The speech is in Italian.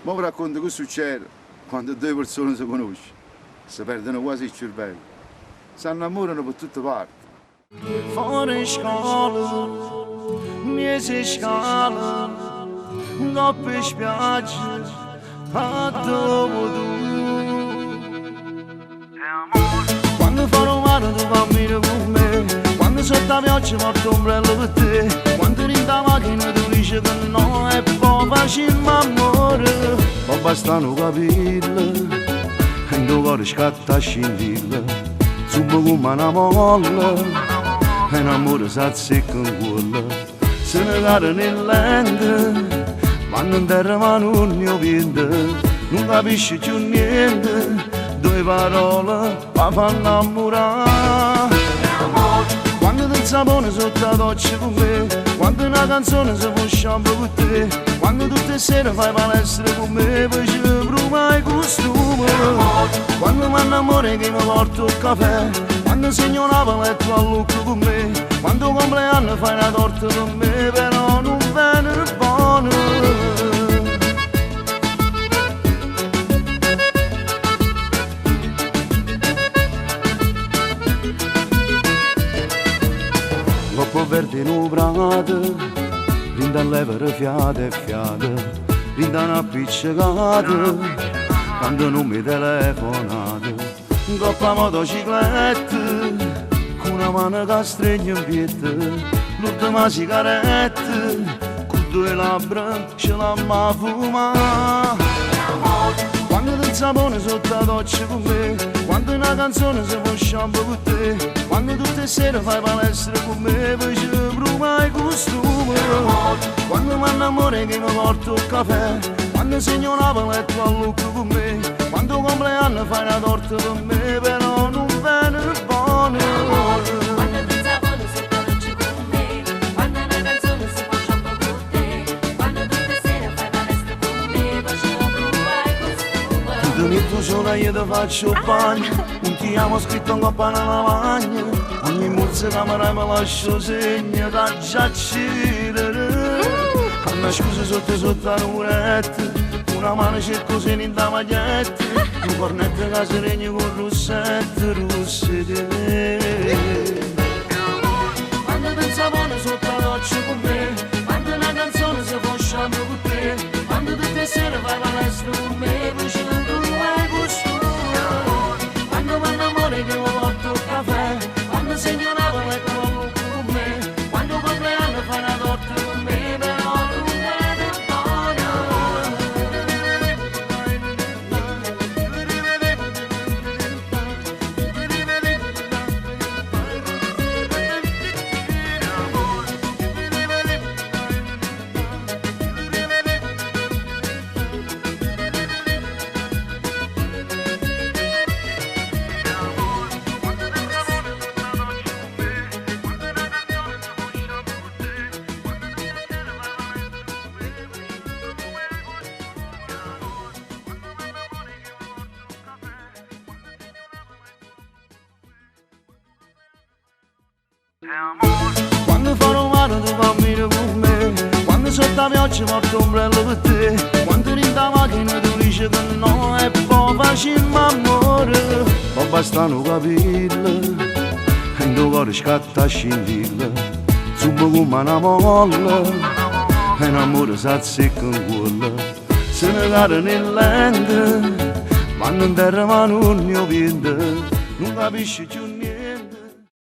Ma vi racconto che succede quando due persone si conoscono, si perdono quasi il cervello, si innamorano per tutte parti. Fuori scuola, mesi scala, coppe spiagge, a dove quando farò male tu cammini con me, quando sotto la pioggia porto ombrello per te, quando in la macchina tu dici che no è poi facile amore, ma bastano capirlo, e in tuo cuore scatta a scintilla, subito come una molla, e un amore si azzecca in cuore, se ne cade nel lente, quando in terra ma non ne vede, non capisci più niente, due parole ma fanno innamorare. Quando ti sapone sotto la doccia con me, quando una canzone si può shampoo con te, quando tutte le sere fai palestra con me, poi ci pruma il costume, quando mi innamoro che mi porto il caffè, quando segno una paletta a look con me, quando compleanno fai una torta con me, però non viene buono. Coppo verde in un prato, vinta a levere fiate e fiate, vinta una appiccicata, quando non mi telefonate, coppa motocicletta, con una mano che stringe in piede, l'ultima sigaretta, con due labbra ce l'amma fumare. Quando ti sapone sotto la doccia con me, quando una canzone si può shampoo con te, quando tutte le sere fai palestra con me, poi ci pruma il costume, quando mi innamoro che mi porto il caffè, quando segno una paletta a look con me, quando compleanno fai una torta con me, però non viene buono. Tu sola io ti faccio il bagno, un ti amo scritto in coppa nella lavagna, ogni muzza camera mi lascio segno da già cidere. Anna scusa sotto la nuretta, una mano cerco se in da maglietta, un cornetto che si regna con rossette rosse di me. Quando ti sapone sotto la doccia con me, quando una canzone si può shampoo con te, quando tutte le sere fai palestra con me, poi ci quando mi innamoro che mi porto il caffè, quando segno una paletta con me, quando compleanno fai una torta con me, però non viene quando farò male tu cammini con me, quando sotto la pioggia porto ombrello per te, quando in la macchina tu dici che no è poi facile amore, ma bastano capirlo, e in tuo cuore scatta a scintilla, subito come una molla, e un amore si azzecca in cuore, se ne cade nel lente, quando in terra ma non ne vede, non capisci più niente.